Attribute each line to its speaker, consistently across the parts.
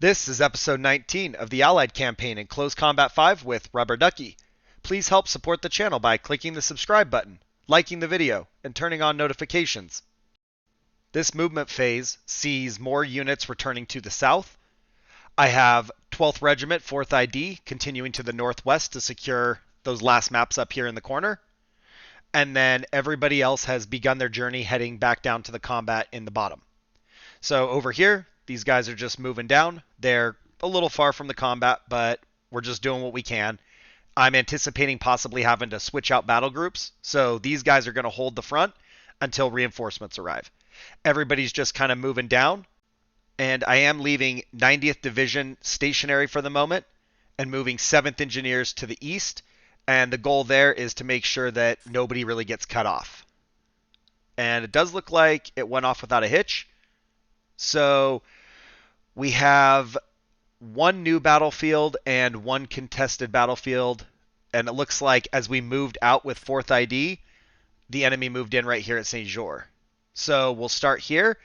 Speaker 1: This is episode 19 of the Allied campaign in Close Combat 5 with Rubber Ducky. Please help support the channel by clicking the subscribe button, liking the video, and turning on notifications. This movement phase sees more units returning to the south. I have 12th Regiment, 4th ID, continuing to the northwest to secure those last maps up here in the corner. And then everybody else has begun their journey heading back down to the combat in the bottom. So over here, these guys are just moving down. They're a little far from the combat, but we're just doing what we can. I'm anticipating possibly having to switch out battle groups. So these guys are going to hold the front until reinforcements arrive. Everybody's just kind of moving down. And I am leaving 90th Division stationary for the moment and moving 7th Engineers to the east. And the goal there is to make sure that nobody really gets cut off. And it does look like it went off without a hitch. So we have one new battlefield and one contested battlefield. And it looks like as we moved out with 4th ID, the enemy moved in right here at St. Jores. So we'll start here.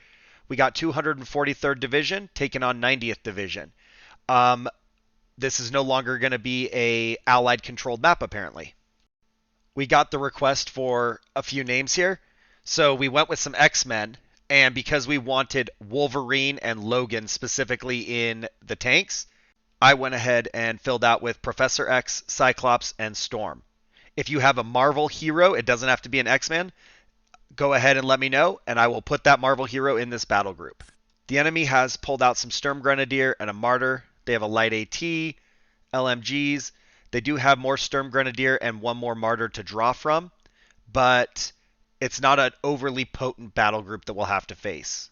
Speaker 1: We got 243rd Division taking on 90th Division. This is no longer going to be a Allied controlled map, apparently. We got the request for a few names here. So we went with some X-Men. And because we wanted Wolverine and Logan specifically in the tanks, I went ahead and filled out with Professor X, Cyclops, and Storm. If you have a Marvel hero, it doesn't have to be an X-Man, go ahead and let me know, and I will put that Marvel hero in this battle group. The enemy has pulled out some Sturm Grenadier and a Martyr. They have a Light AT, LMGs. They do have more Sturm Grenadier and one more Martyr to draw from, but it's not an overly potent battle group that we'll have to face.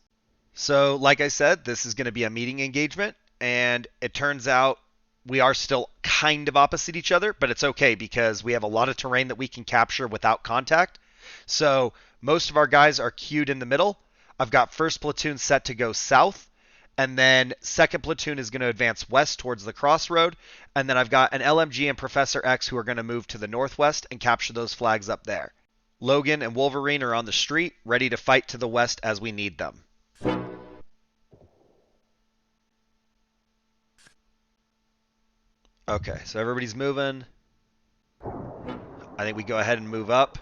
Speaker 1: So, like I said, this is going to be a meeting engagement, and it turns out we are still kind of opposite each other, but it's okay because we have a lot of terrain that we can capture without contact. So, most of our guys are queued in the middle. I've got 1st Platoon set to go south, and then 2nd Platoon is going to advance west towards the crossroad, and then I've got an LMG and Professor X who are going to move to the northwest and capture those flags up there. Logan and Wolverine are on the street, ready to fight to the west as we need them. Okay, so everybody's moving. I think we go ahead and move up.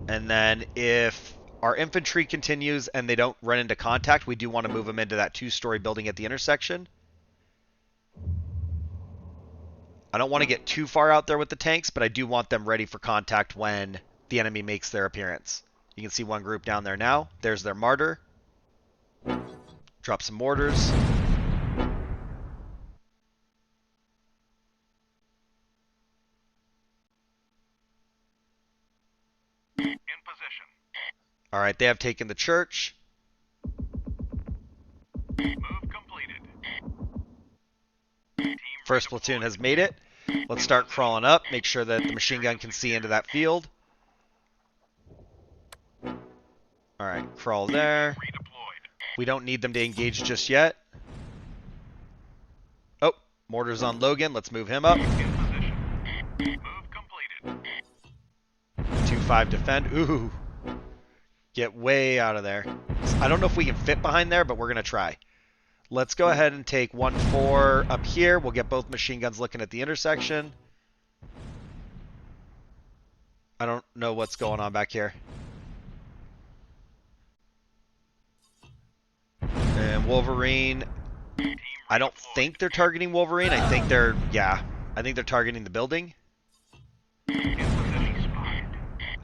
Speaker 1: And then if our infantry continues and they don't run into contact, we do want to move them into that 2-story building at the intersection. I don't want to get too far out there with the tanks, but I do want them ready for contact when the enemy makes their appearance. You can see one group down there now. There's their Martyr. Drop some mortars.
Speaker 2: In position.
Speaker 1: All right, they have taken the church.
Speaker 2: Move completed.
Speaker 1: 1st Platoon has made it. Let's start crawling up. Make sure that the machine gun can see into that field. All right, crawl there. We don't need them to engage just yet. Oh, mortar's on Logan. Let's move him up.
Speaker 2: In position. Move completed.
Speaker 1: 2-5 defend. Ooh. Get way out of there. I don't know if we can fit behind there, but we're going to try. Let's go ahead and take 1-4 up here. We'll get both machine guns looking at the intersection. I don't know what's going on back here. And Wolverine. I don't think they're targeting Wolverine. I think they're, I think they're targeting the building.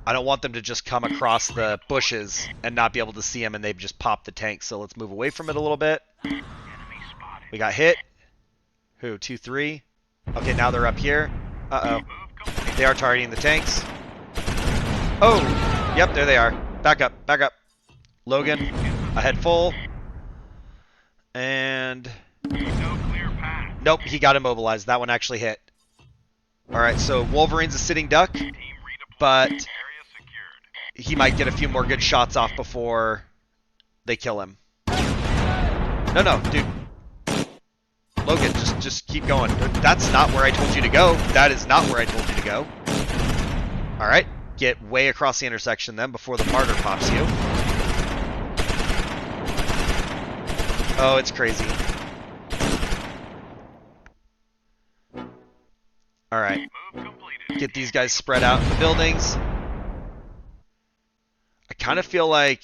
Speaker 1: I don't want them to just come across the bushes and not be able to see him and they've just popped the tank. So let's move away from it a little bit. We got hit. Who? 2-3. Okay, now they're up here. Uh-oh. They are targeting the tanks. Oh! Yep, there they are. Back up, back up. Logan, ahead full. And nope, he got immobilized. That one actually hit. Alright, so Wolverine's a sitting duck, but he might get a few more good shots off before they kill him. No, dude. Logan, just keep going. That's not where I told you to go. That is not where I told you to go. Alright, get way across the intersection then before the Martyr pops you. Oh, it's crazy. Alright.
Speaker 2: Move completed.
Speaker 1: Get these guys spread out in the buildings. I kind of feel like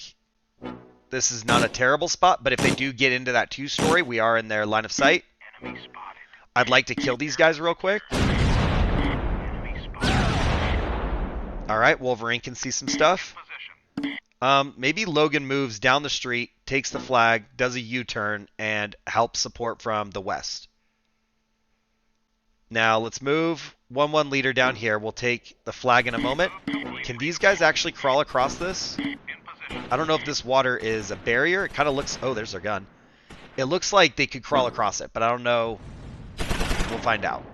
Speaker 1: this is not a terrible spot, but if they do get into that 2-story, we are in their line of sight.
Speaker 2: Enemy spotted.
Speaker 1: I'd like to kill these guys real quick.
Speaker 2: Enemy spotted.
Speaker 1: Alright, Wolverine can see some stuff.
Speaker 2: Position.
Speaker 1: Maybe Logan moves down the street, takes the flag, does a U-turn, and helps support from the west. Now, let's move 1-1 leader down here. We'll take the flag in a moment. Can these guys actually crawl across this?
Speaker 2: In position.
Speaker 1: I don't know if this water is a barrier. It kind of looks... Oh, there's their gun. It looks like they could crawl across it, but I don't know. We'll find out.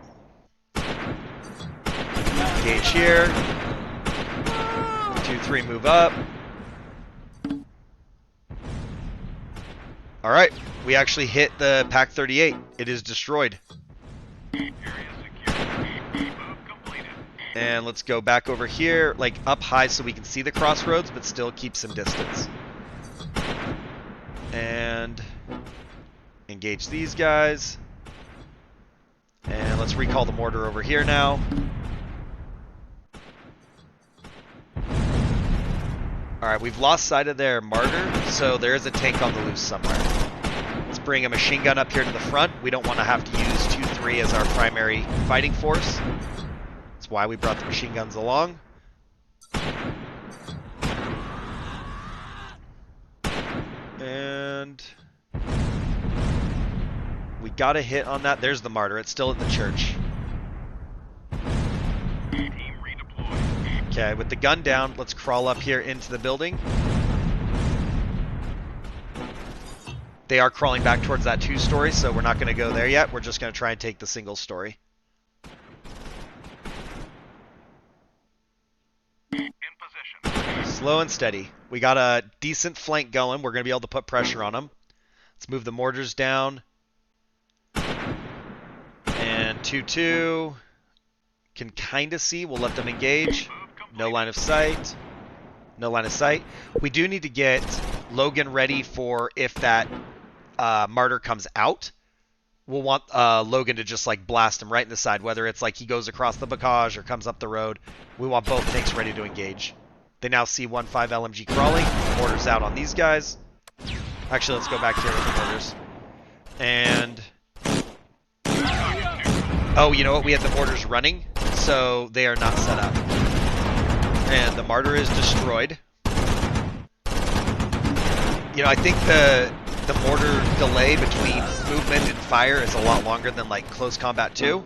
Speaker 1: Engage here. 2-3, move up. Alright, we actually hit the Pack 38. It is destroyed.
Speaker 2: Area secure. Move completed.
Speaker 1: And let's go back over here, like up high so we can see the crossroads, but still keep some distance. And engage these guys. And let's recall the mortar over here now. Alright, we've lost sight of their martyr, so there is a tank on the loose somewhere. Let's bring a machine gun up here to the front. We don't want to have to use 2-3 as our primary fighting force. That's why we brought the machine guns along. And we got a hit on that. There's the martyr. It's still at the church.
Speaker 2: Team redeployed.
Speaker 1: Okay, with the gun down, let's crawl up here into the building. They are crawling back towards that 2-story, so we're not going to go there yet. We're just going to try and take the single story.
Speaker 2: In position.
Speaker 1: Slow and steady. We got a decent flank going. We're going to be able to put pressure on them. Let's move the mortars down. And 2-2. Can kind of see. We'll let them engage. No line of sight. No line of sight. We do need to get Logan ready for if that martyr comes out. We'll want Logan to just like blast him right in the side, whether it's like he goes across the bocage or comes up the road. We want both tanks ready to engage. They now see 1-5 LMG crawling. Mortars out on these guys. Actually, let's go back here with the mortars. And oh, you know what? We have the mortars running, so they are not set up. And the martyr is destroyed. You know, I think the mortar delay between movement and fire is a lot longer than like close combat 2.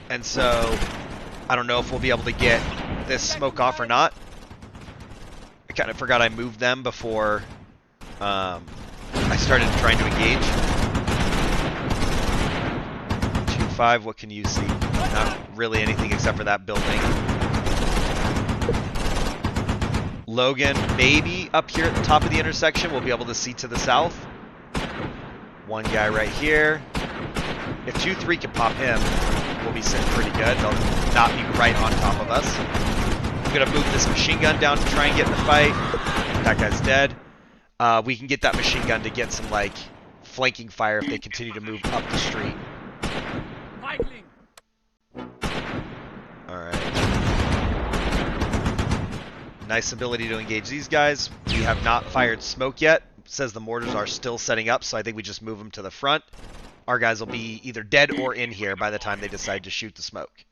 Speaker 1: And so I don't know if we'll be able to get this smoke off or not. I kind of forgot I moved them before I started trying to engage. 2-5, what can you see? Not really anything except for that building. Logan, maybe up here at the top of the intersection, we'll be able to see to the south. One guy right here. If 2-3 can pop him, we'll be sitting pretty good. They'll not be right on top of us. I'm going to move this machine gun down to try and get in the fight. That guy's dead. We can get that machine gun to get some, like, flanking fire if they continue to move up the street. Alright. Nice ability to engage these guys. We have not fired smoke yet. It says the mortars are still setting up, so I think we just move them to the front. Our guys will be either dead or in here by the time they decide to shoot the smoke.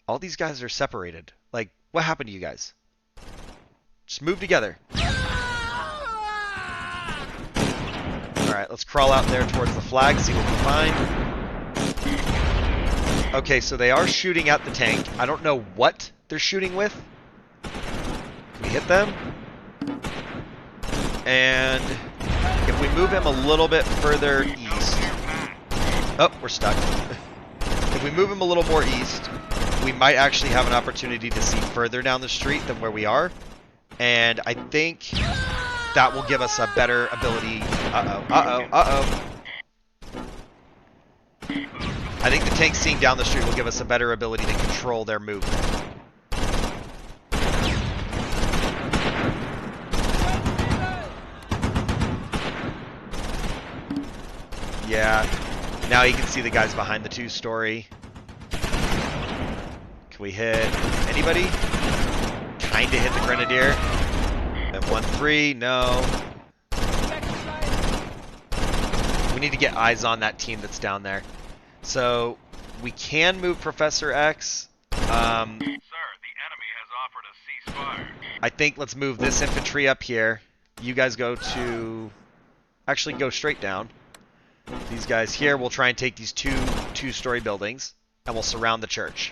Speaker 1: All these guys are separated. Like, what happened to you guys? Just move together. Alright, let's crawl out there towards the flag, see what we find. Okay, so they are shooting at the tank. I don't know what they're shooting with. Can we hit them? And if we move him a little bit further east... Oh, we're stuck. If we move him a little more east, we might actually have an opportunity to see further down the street than where we are. And I think that will give us a better ability. I think the tank seeing down the street will give us a better ability to control their movement. Yeah. Now you can see the guys behind the 2-story. Can we hit anybody? Kinda hit the Grenadier. And 1-3, no. We need to get eyes on that team that's down there. So we can move Professor X.
Speaker 2: Sir, the enemy has offered a ceasefire.
Speaker 1: I think let's move this infantry up here. You guys go to... Actually, go straight down. These guys here, we'll try and take these two-story buildings, and we'll surround the church.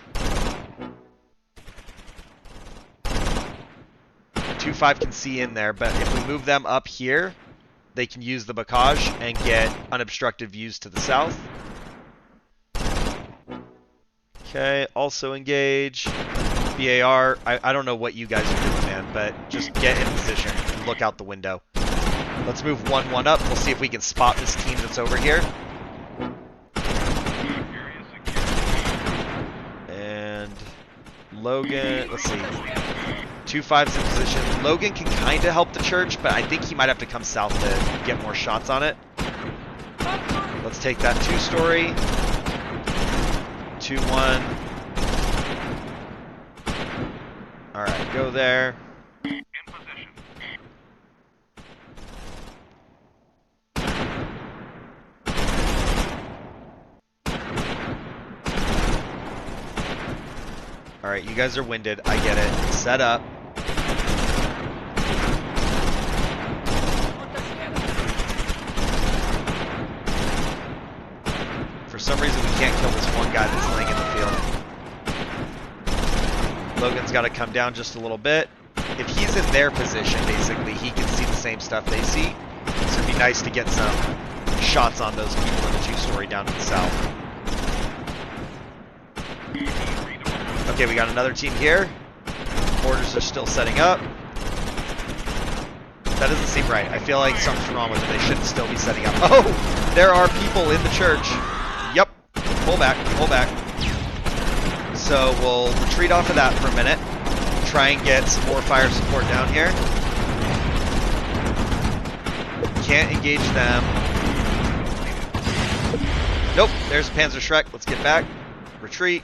Speaker 1: 2-5 can see in there, but if we move them up here, they can use the bocage and get unobstructed views to the south. Okay, also engage. BAR, I don't know what you guys are doing, man, but just get in position and look out the window. Let's move 1-1 up. We'll see if we can spot this team that's over here. And Logan, let's see. 2-5's in position. Logan can kind of help the church, but I think he might have to come south to get more shots on it. Let's take that 2-story. 2-1. Alright, go there.
Speaker 2: In position.
Speaker 1: Alright, you guys are winded. I get it. Set up. For some reason, we can't kill this one guy that's laying in the field. Logan's got to come down just a little bit. If he's in their position, basically, he can see the same stuff they see. So it'd be nice to get some shots on those people in the 2-story down to the south. Okay, we got another team here. Mortars are still setting up. That doesn't seem right. I feel like something's wrong with it. They shouldn't still be setting up. Oh, there are people in the church. Yep. Pull back. Pull back. So we'll retreat off of that for a minute. Try and get some more fire support down here. Can't engage them. Nope. There's Panzer Shrek. Let's get back. Retreat.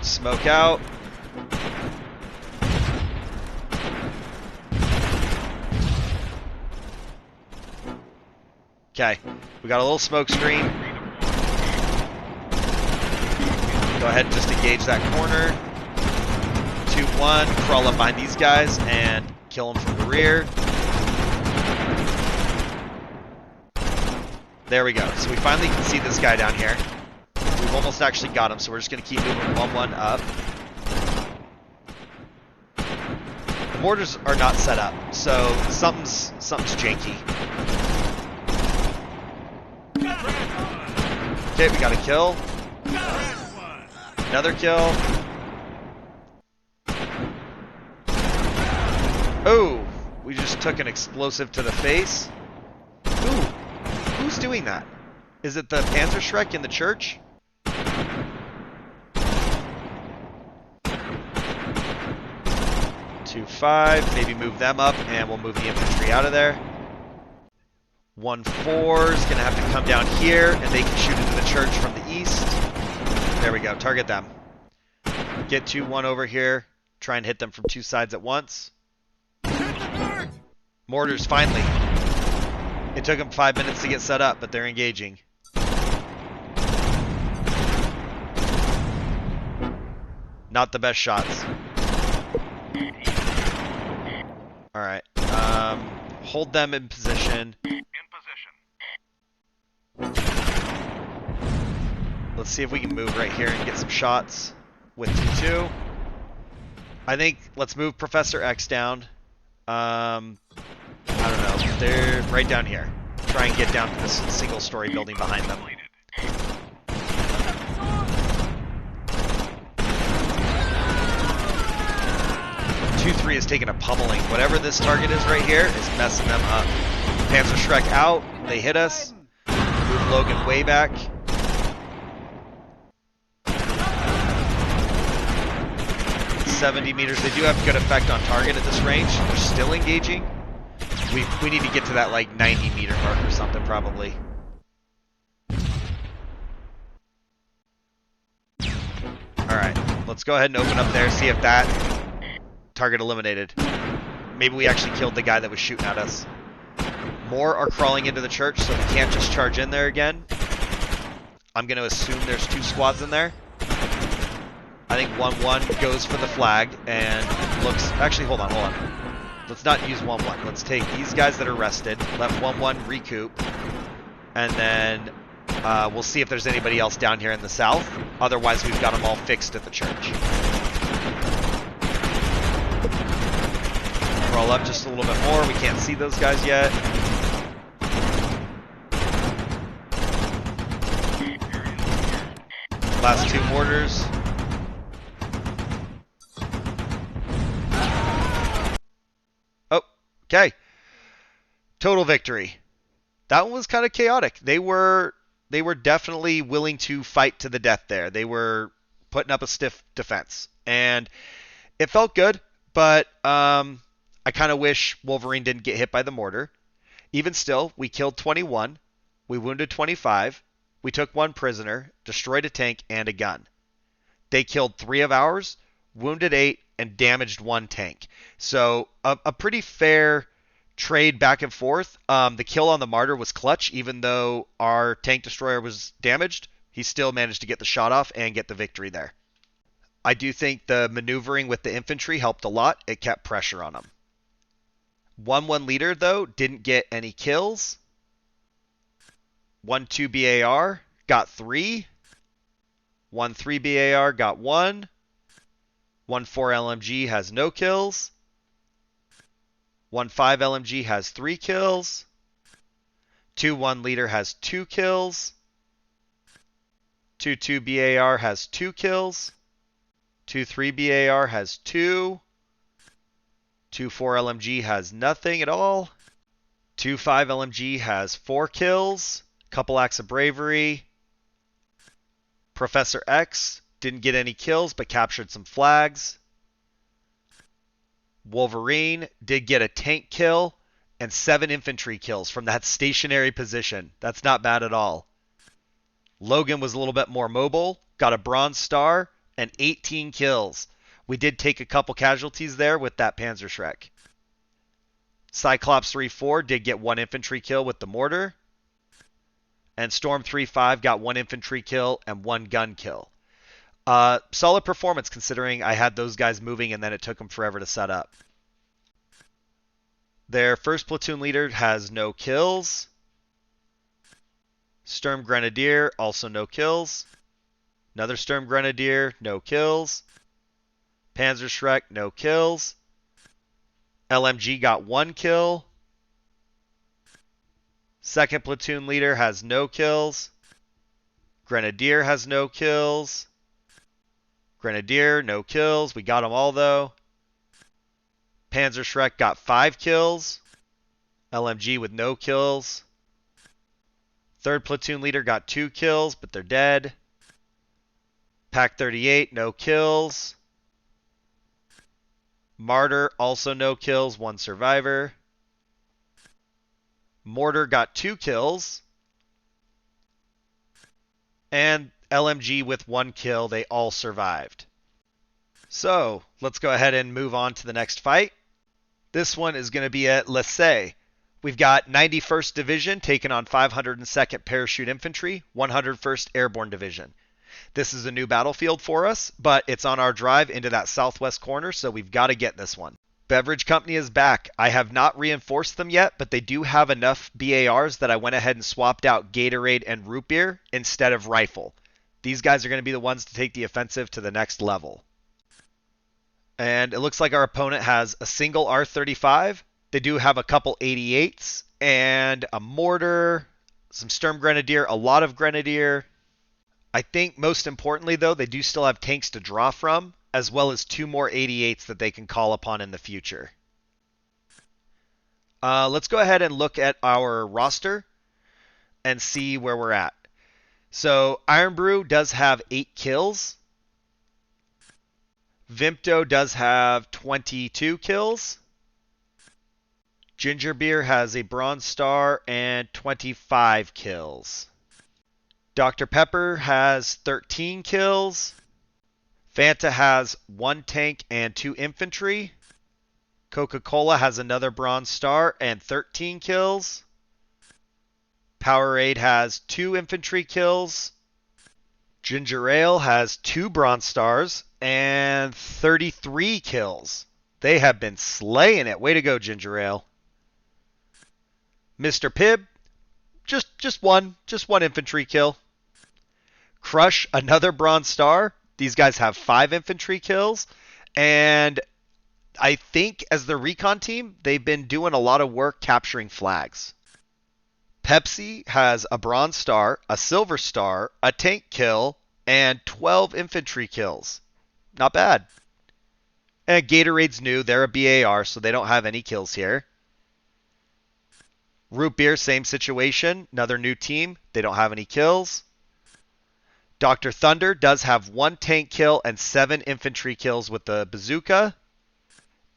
Speaker 1: Smoke out. Okay, we got a little smoke screen. Go ahead and just engage that corner. 2-1, crawl up behind these guys and kill them from the rear. There we go. So we finally can see this guy down here. We've almost actually got him, so we're just going to keep moving 1-1 up. The mortars are not set up, so something's janky. Okay, we got a kill. Another kill. Oh, we just took an explosive to the face. Ooh, who's doing that? Is it the Panzer Shrek in the church? 2-5, maybe move them up, and we'll move the infantry out of there. 1-4 is going to have to come down here, and they can shoot into the church from the east. There we go, target them. Get 2-1 over here, try and hit them from two sides at once. Mortars, finally. It took them 5 minutes to get set up, but they're engaging. Not the best shots. Alright. Hold them in position.
Speaker 2: In position.
Speaker 1: Let's see if we can move right here and get some shots with 2-2. I think let's move Professor X down. I don't know. They're right down here. Try and get down to this single-story building behind them. 2-3 is taking a pummeling. Whatever this target is right here is messing them up. Panzer Shrek out. They hit us. Move Logan way back. .70 meters. They do have good effect on target at this range. They're still engaging. We need to get to that like 90-meter mark or something probably. Alright, let's go ahead and open up there, see if that target eliminated. Maybe we actually killed the guy that was shooting at us. More are crawling into the church, so we can't just charge in there again. I'm going to assume there's 2 squads in there. I think 1-1 goes for the flag and looks... Actually, hold on. Let's not use 1-1. Let's take these guys that are rested, let 1-1 recoup, and then we'll see if there's anybody else down here in the south. Otherwise, we've got them all fixed at the church. Roll up just a little bit more. We can't see those guys yet. Last 2 mortars. Oh, okay. Total victory. That one was kind of chaotic. They were definitely willing to fight to the death there. They were putting up a stiff defense. And it felt good, but I kind of wish Wolverine didn't get hit by the mortar. Even still, we killed 21. We wounded 25. We took 1 prisoner, destroyed a tank, and a gun. They killed 3 of ours, wounded 8, and damaged 1 tank. So a pretty fair trade back and forth. The kill on the martyr was clutch, even though our tank destroyer was damaged. He still managed to get the shot off and get the victory there. I do think the maneuvering with the infantry helped a lot. It kept pressure on them. 1-1 leader, though, didn't get any kills. 1-2 BAR got 3. 1-3 BAR got 1. 1-4 LMG has no kills. 1-5 LMG has 3 kills. 2-1 leader has 2 kills. 2-2 BAR has 2 kills. 2-3 BAR has 2. 2-4 LMG has nothing at all. 2-5 LMG has 4 kills. Couple acts of bravery. Professor X didn't get any kills but captured some flags. Wolverine did get a tank kill and 7 infantry kills from that stationary position. That's not bad at all. Logan was a little bit more mobile, got a bronze star and 18 kills. We did take a couple casualties there with that Panzerschreck. Cyclops 3-4 did get 1 infantry kill with the mortar. And Storm 3-5 got 1 infantry kill and 1 gun kill. Solid performance considering I had those guys moving and then it took them forever to set up. Their first platoon leader has no kills. Sturm Grenadier, also no kills. Another Sturm Grenadier, no kills. Panzerschreck, no kills. LMG got 1 kill. Second platoon leader has no kills. Grenadier has no kills. Grenadier, no kills. We got them all, though. Panzerschreck got 5 kills. LMG with no kills. Third platoon leader got 2 kills, but they're dead. Pack 38, no kills. Martyr, also no kills, 1 survivor. Mortar got 2 kills. And LMG with 1 kill, they all survived. So, let's go ahead and move on to the next fight. This one is going to be at Lessay. We've got 91st Division taking on 502nd Parachute Infantry, 101st Airborne Division. This is a new battlefield for us, but it's on our drive into that southwest corner, so we've got to get this one. Beverage Company is back. I have not reinforced them yet, but they do have enough BARs that I went ahead and swapped out Gatorade and Root Beer instead of Rifle. These guys are going to be the ones to take the offensive to the next level. And it looks like our opponent has a single R-35. They do have a couple 88s and a mortar, some Sturm Grenadier, a lot of Grenadier. I think most importantly, though, they do still have tanks to draw from, as well as 2 more 88s that they can call upon in the future. Let's go ahead and look at our roster and see where we're at. So Iron Brew does have 8 kills. Vimpto does have 22 kills. Ginger Beer has a Bronze Star and 25 kills. Dr. Pepper has 13 kills. Fanta has 1 tank and 2 infantry. Coca-Cola has another Bronze Star and 13 kills. Powerade has 2 infantry kills. Ginger Ale has 2 Bronze Stars and 33 kills. They have been slaying it. Way to go, Ginger Ale. Mr. Pibb, just one infantry kill. Crush, another Bronze Star. These guys have 5 infantry kills. And I think as the recon team, they've been doing a lot of work capturing flags. Pepsi has a Bronze Star, a Silver Star, a tank kill, and 12 infantry kills. Not bad. And Gatorade's new. They're a BAR, so they don't have any kills here. Root Beer, same situation. Another new team. They don't have any kills. Dr. Thunder does have 1 tank kill and 7 infantry kills with the bazooka.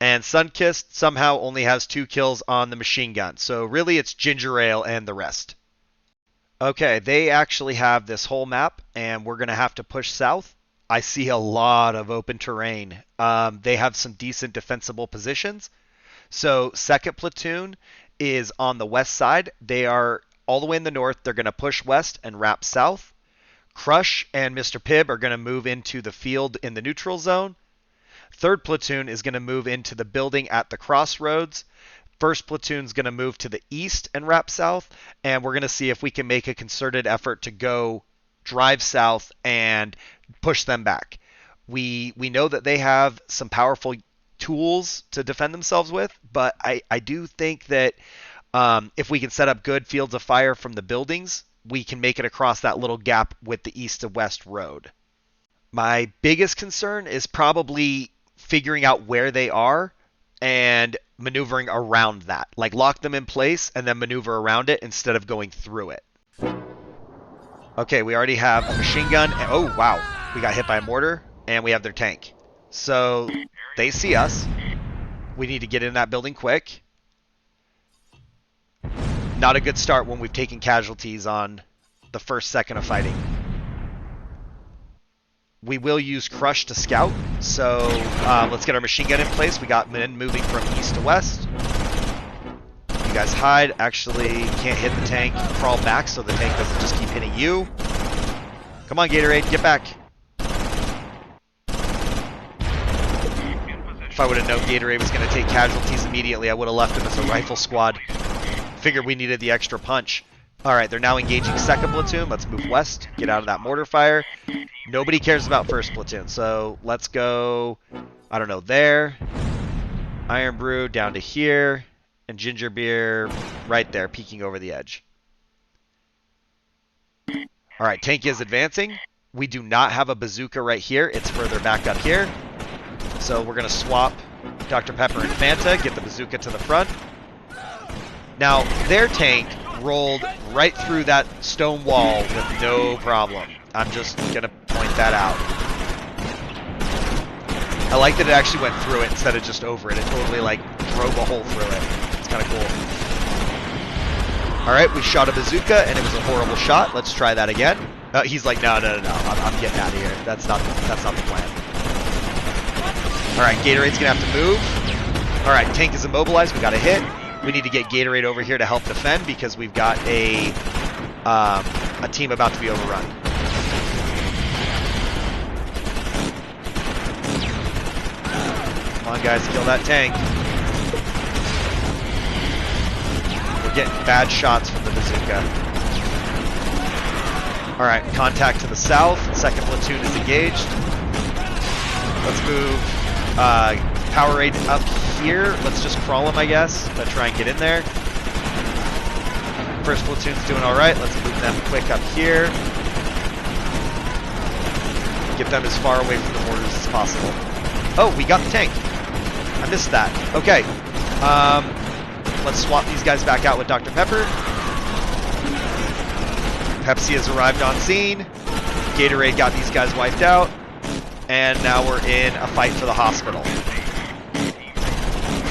Speaker 1: And Sunkist somehow only has 2 kills on the machine gun. So really it's Ginger Ale and the rest. Okay, they actually have this whole map, and we're going to have to push south. I see a lot of open terrain. They have some decent defensible positions. So 2nd Platoon is on the west side. They are all the way in the north. They're going to push west and wrap south. Crush and Mr. Pibb are going to move into the field in the neutral zone. 3rd Platoon is going to move into the building at the crossroads. 1st Platoon's going to move to the east and wrap south. And we're going to see if we can make a concerted effort to go drive south and push them back. We know that they have some powerful tools to defend themselves with, but I do think that if we can set up good fields of fire from the buildings, we can make it across that little gap with the east to west road. My biggest concern is probably figuring out where they are and maneuvering around that. Like lock them in place and then maneuver around it instead of going through it. Okay, we already have a machine gun. And, oh, wow. We got hit by a mortar and we have their tank. So they see us. We need to get in that building quick. Not a good start when we've taken casualties on the first second of fighting. We will use Crush to scout, so let's get our machine gun in place. We got men moving from east to west. You guys hide. Actually, can't hit the tank. Crawl back so the tank doesn't just keep hitting you. Come on, Gatorade, get back. If I would have known Gatorade was going to take casualties immediately, I would have left him as a rifle squad. Figured we needed the extra punch. Alright, they're now engaging 2nd Platoon. Let's move west. Get out of that mortar fire. Nobody cares about 1st Platoon, so let's go, I don't know, there. Iron Brew down to here. And Ginger Beer right there, peeking over the edge. Alright, tank is advancing. We do not have a bazooka right here. It's further back up here. So we're going to swap Dr. Pepper and Fanta, get the bazooka to the front. Now, their tank rolled right through that stone wall with no problem. I'm just going to point that out. I like that it actually went through it instead of just over it. It totally, like, drove a hole through it. It's kind of cool. Alright, we shot a bazooka, and it was a horrible shot. Let's try that again. He's like, no. I'm getting out of here. That's not the plan. Alright, Gatorade's going to have to move. Alright, tank is immobilized. We got a hit. We need to get Gatorade over here to help defend because we've got a team about to be overrun. Come on, guys, kill that tank. We're getting bad shots from the bazooka. All right, contact to the south. 2nd Platoon is engaged. Let's move Powerade up here. Let's just crawl him, I guess, but try and get in there. 1st Platoon's doing all right. Let's move them quick up here. Get them as far away from the mortars as possible. Oh, we got the tank. I missed that. Okay. Let's swap these guys back out with Dr. Pepper. Pepsi has arrived on scene. Gatorade got these guys wiped out. And now we're in a fight for the hospital.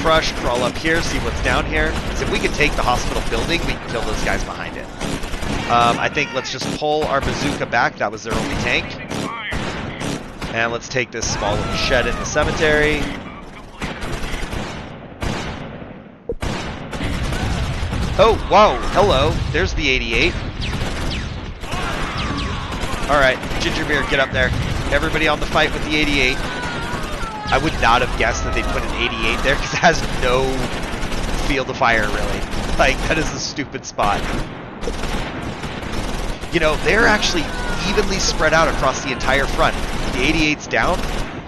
Speaker 1: Crush, crawl up here, see what's down here. Because if we can take the hospital building, we can kill those guys behind it. I think let's just pull our bazooka back. That was their only tank. And let's take this small little shed in the cemetery. Oh, whoa, hello. There's the 88. Alright, Gingerbeer, get up there. Everybody on the fight with the 88. I would not have guessed that they'd put an 88 there because it has no field of fire, really. Like, that is a stupid spot. You know, they're actually evenly spread out across the entire front. The 88's down.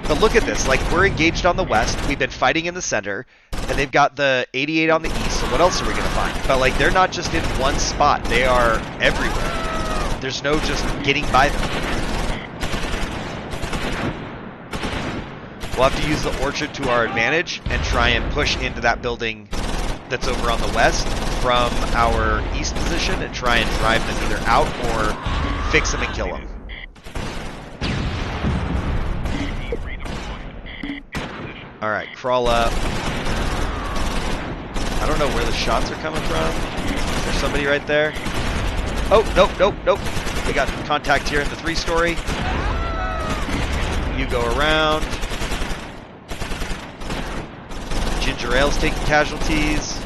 Speaker 1: But look at this. Like, we're engaged on the west. We've been fighting in the center. And they've got the 88 on the east. So what else are we going to find? But, like, they're not just in one spot. They are everywhere. There's no just getting by them. We'll have to use the orchard to our advantage and try and push into that building that's over on the west from our east position and try and drive them either out or fix them and kill them. Alright, crawl up. I don't know where the shots are coming from. Is there somebody right there? Oh, nope, nope, nope. We got contact here in the 3-story. You go around. Ginger Ale's taking casualties.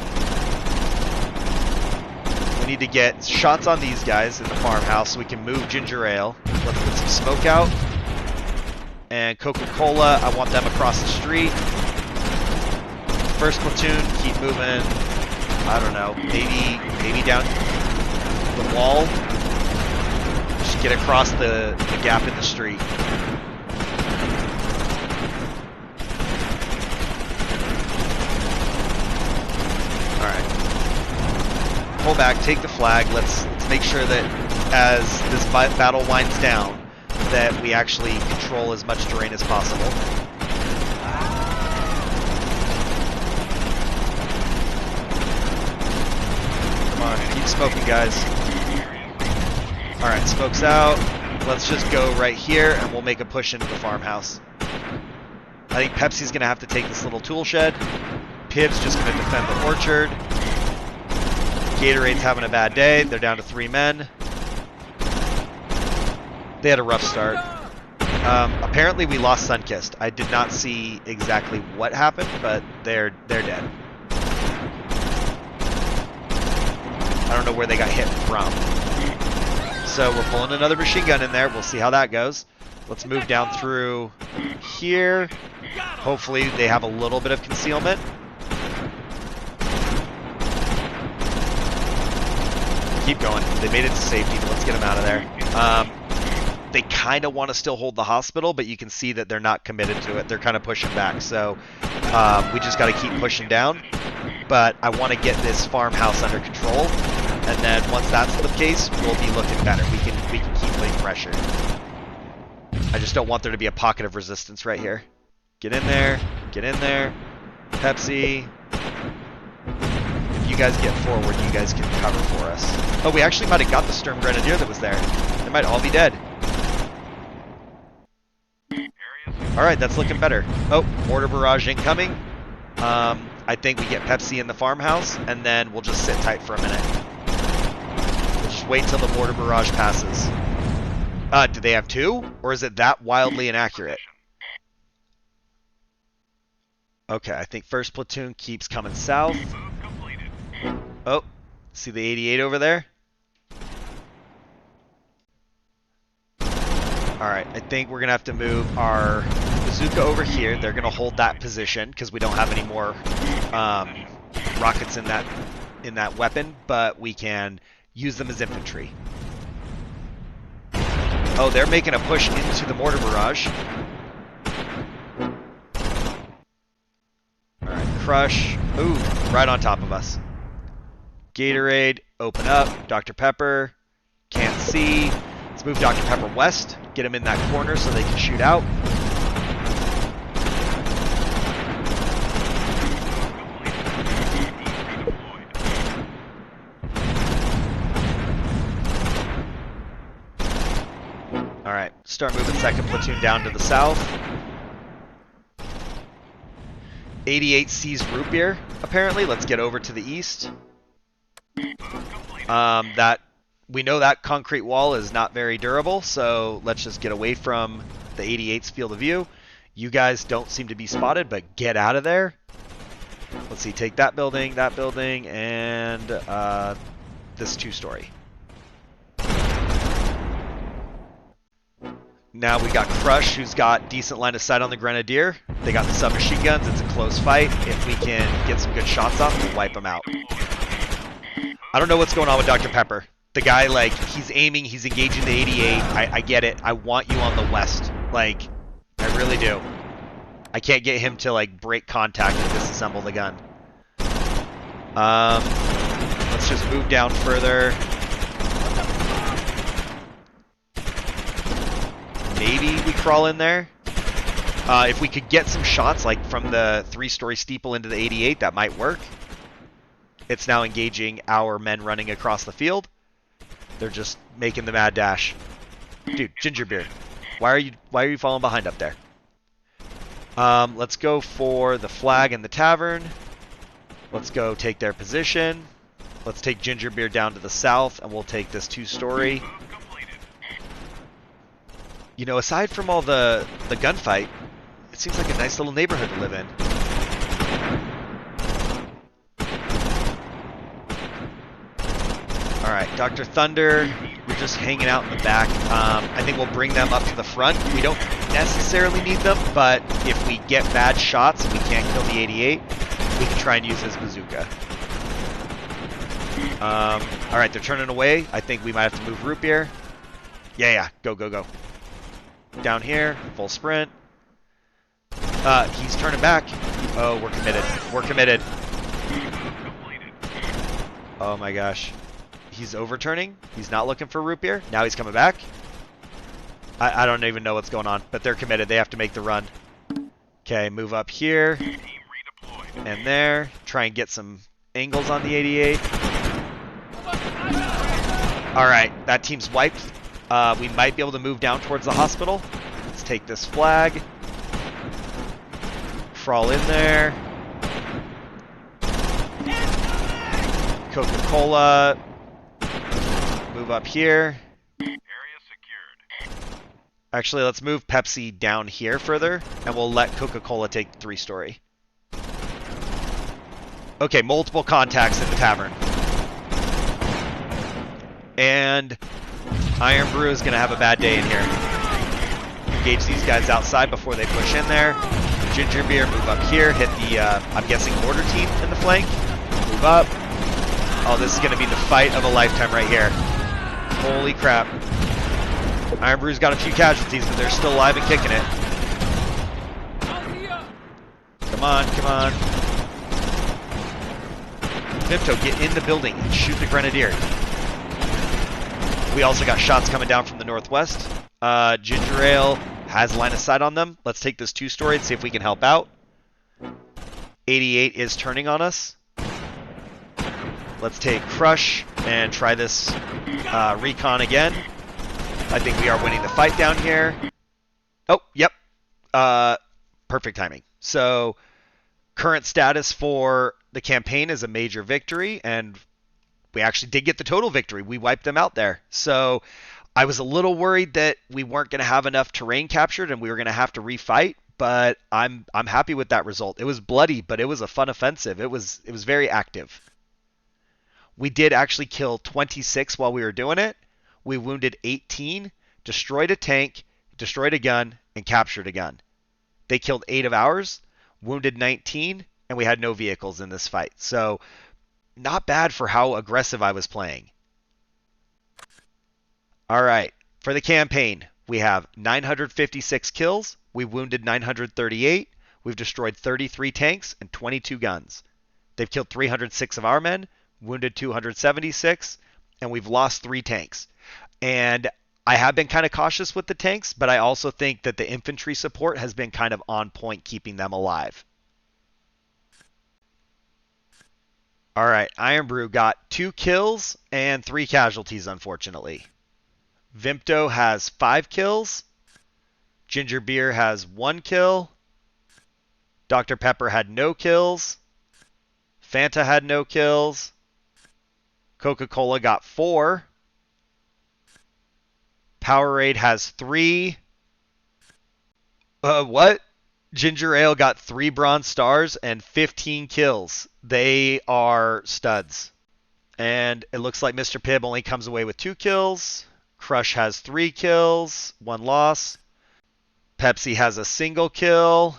Speaker 1: We need to get shots on these guys in the farmhouse so we can move Ginger Ale. Let's put some smoke out. And Coca-Cola, I want them across the street. First platoon, keep moving. I don't know, maybe down the wall. Just get across the gap in the street. Pull back, take the flag. Let's make sure that as this battle winds down, that we actually control as much terrain as possible. Come on, keep smoking, guys. Alright, smoke's out. Let's just go right here, and we'll make a push into the farmhouse. I think Pepsi's going to have to take this little tool shed. Pib's just going to defend the orchard. Gatorade's having a bad day. They're down to 3 men. They had a rough start. Apparently we lost Sunkist. I did not see exactly what happened, but they're dead. I don't know where they got hit from. So we're pulling another machine gun in there. We'll see how that goes. Let's move down through here. Hopefully they have a little bit of concealment. Keep going. They made it to safety, but let's get them out of there. They kind of want to still hold the hospital, but you can see that they're not committed to it. They're kind of pushing back, so we just got to keep pushing down. But I want to get this farmhouse under control, and then once that's the case, we'll be looking better. We can keep putting pressure. I just don't want there to be a pocket of resistance right here. Get in there. Get in there. Pepsi. You guys get forward, you guys can cover for us. Oh, we actually might have got the Sturm Grenadier that was there. They might all be dead. Alright, that's looking better. Oh, mortar barrage incoming. I think we get Pepsi in the farmhouse, and then we'll just sit tight for a minute. We'll just wait till the mortar barrage passes. Do they have 2? Or is it that wildly inaccurate? Okay, I think first platoon keeps coming south. Oh, see the 88 over there? Alright, I think we're going to have to move our bazooka over here. They're going to hold that position because we don't have any more rockets in that weapon, but we can use them as infantry. Oh, they're making a push into the mortar barrage. Alright, crush. Ooh, right on top of us. Gatorade, open up. Dr. Pepper, can't see. Let's move Dr. Pepper west. Get him in that corner so they can shoot out. Alright, start moving second platoon down to the south. 88 sees root beer, apparently. Let's get over to the east. That we know that concrete wall is not very durable, so let's just get away from the 88's field of view. You guys don't seem to be spotted, but get out of there. Let's see, take that building, and this 2-story. Now we got Crush, who's got decent line of sight on the Grenadier. They got the submachine guns. It's a close fight. If we can get some good shots off, we'll wipe them out. I don't know what's going on with Dr. Pepper. The guy, like, he's aiming, he's engaging the 88. I get it. I want you on the west. Like, I really do. I can't get him to, like, break contact and disassemble the gun. Let's just move down further. Maybe we crawl in there. If we could get some shots, like, from the 3-story steeple into the 88, that might work. It's now engaging our men running across the field. They're just making the mad dash. Dude, ginger beer. Why are you falling behind up there? Let's go for the flag and the tavern. Let's go take their position. Let's take ginger beer down to the south, and we'll take this 2-story. You know, aside from all the gunfight, it seems like a nice little neighborhood to live in. Alright, Dr. Thunder, we're just hanging out in the back. I think we'll bring them up to the front. We don't necessarily need them, but if we get bad shots and we can't kill the 88, we can try and use his bazooka. Alright, they're turning away. I think we might have to move root beer. Yeah, go, go, go. Down here, full sprint. He's turning back. Oh, we're committed. We're committed. Oh my gosh. He's overturning. He's not looking for root beer. Now he's coming back. I don't even know what's going on, but they're committed. They have to make the run. Okay, move up here. And there. Try and get some angles on the 88. Alright, that team's wiped. We might be able to move down towards the hospital. Let's take this flag. Crawl in there. Coca-Cola. Move up here.
Speaker 2: Area secured.
Speaker 1: Actually, let's move Pepsi down here further, and we'll let Coca-Cola take 3-story. Okay, multiple contacts in the tavern. And Iron Brew is going to have a bad day in here. Engage these guys outside before they push in there. Ginger Beer, move up here. Hit the, I'm guessing, mortar team in the flank. Move up. Oh, this is going to be the fight of a lifetime right here. Holy crap. Iron Brew's got a few casualties, but they're still alive and kicking it. Come on, come on. Vimto, get in the building and shoot the Grenadier. We also got shots coming down from the northwest. Ginger Ale has line of sight on them. Let's take this 2-story and see if we can help out. 88 is turning on us. Let's take Crush and try this recon again. I think we are winning the fight down here. Oh, yep. Perfect timing. So, current status for the campaign is a major victory, and we actually did get the total victory. We wiped them out there. So, I was a little worried that we weren't going to have enough terrain captured and we were going to have to refight, but I'm happy with that result. It was bloody, but it was a fun offensive. It was very active. We did actually kill 26 while we were doing it. We wounded 18, destroyed a tank, destroyed a gun, and captured a gun. They killed 8 of ours, wounded 19, and we had no vehicles in this fight. So, not bad for how aggressive I was playing. Alright, for the campaign, we have 956 kills, we wounded 938, we've destroyed 33 tanks and 22 guns. They've killed 306 of our men, wounded 276, and we've lost 3 tanks. And I have been kind of cautious with the tanks, but I also think that the infantry support has been kind of on point keeping them alive. Alright, Iron Brew got 2 kills and 3 casualties, unfortunately. Vimto has 5 kills. Ginger Beer has 1 kill. Dr. Pepper had no kills. Fanta had no kills. Coca-Cola got 4. Powerade has 3. What? Ginger Ale got 3 bronze stars and 15 kills. They are studs. And it looks like Mr. Pibb only comes away with 2 kills. Crush has 3 kills, 1 loss. Pepsi has a single kill.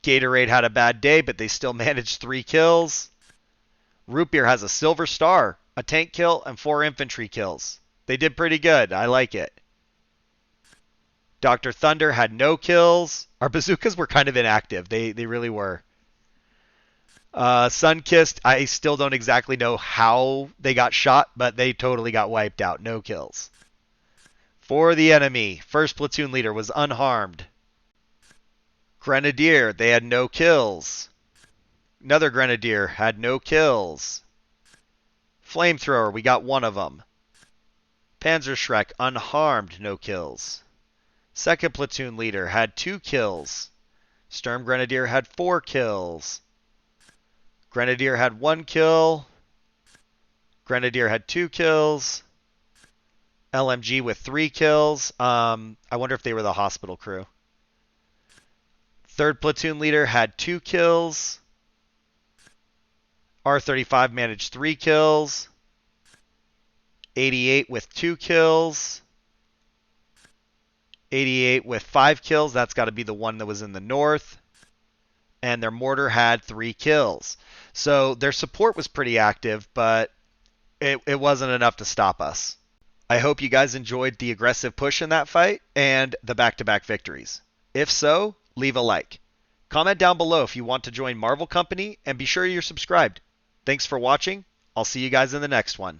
Speaker 1: Gatorade had a bad day, but they still managed 3 kills. Root Beer has a silver star, a tank kill, and 4 infantry kills. They did pretty good. I like it. Dr. Thunder had no kills. Our bazookas were kind of inactive. They really were. Sunkissed, I still don't exactly know how they got shot, but they totally got wiped out. No kills. For the enemy, first platoon leader was unharmed. Grenadier, they had no kills. Another Grenadier had no kills. Flamethrower, we got 1 of them. Panzerschreck, unharmed, no kills. Second platoon leader had 2 kills. Sturm Grenadier had 4 kills. Grenadier had 1 kill. Grenadier had 2 kills. LMG with 3 kills. I wonder if they were the hospital crew. Third platoon leader had 2 kills. R35 managed 3 kills. 88 with 2 kills. 88 with 5 kills. That's got to be the one that was in the north. And their mortar had 3 kills. So their support was pretty active, but it wasn't enough to stop us. I hope you guys enjoyed the aggressive push in that fight and the back-to-back victories. If so, leave a like. Comment down below if you want to join Marvel Company, and be sure you're subscribed. Thanks for watching. I'll see you guys in the next one.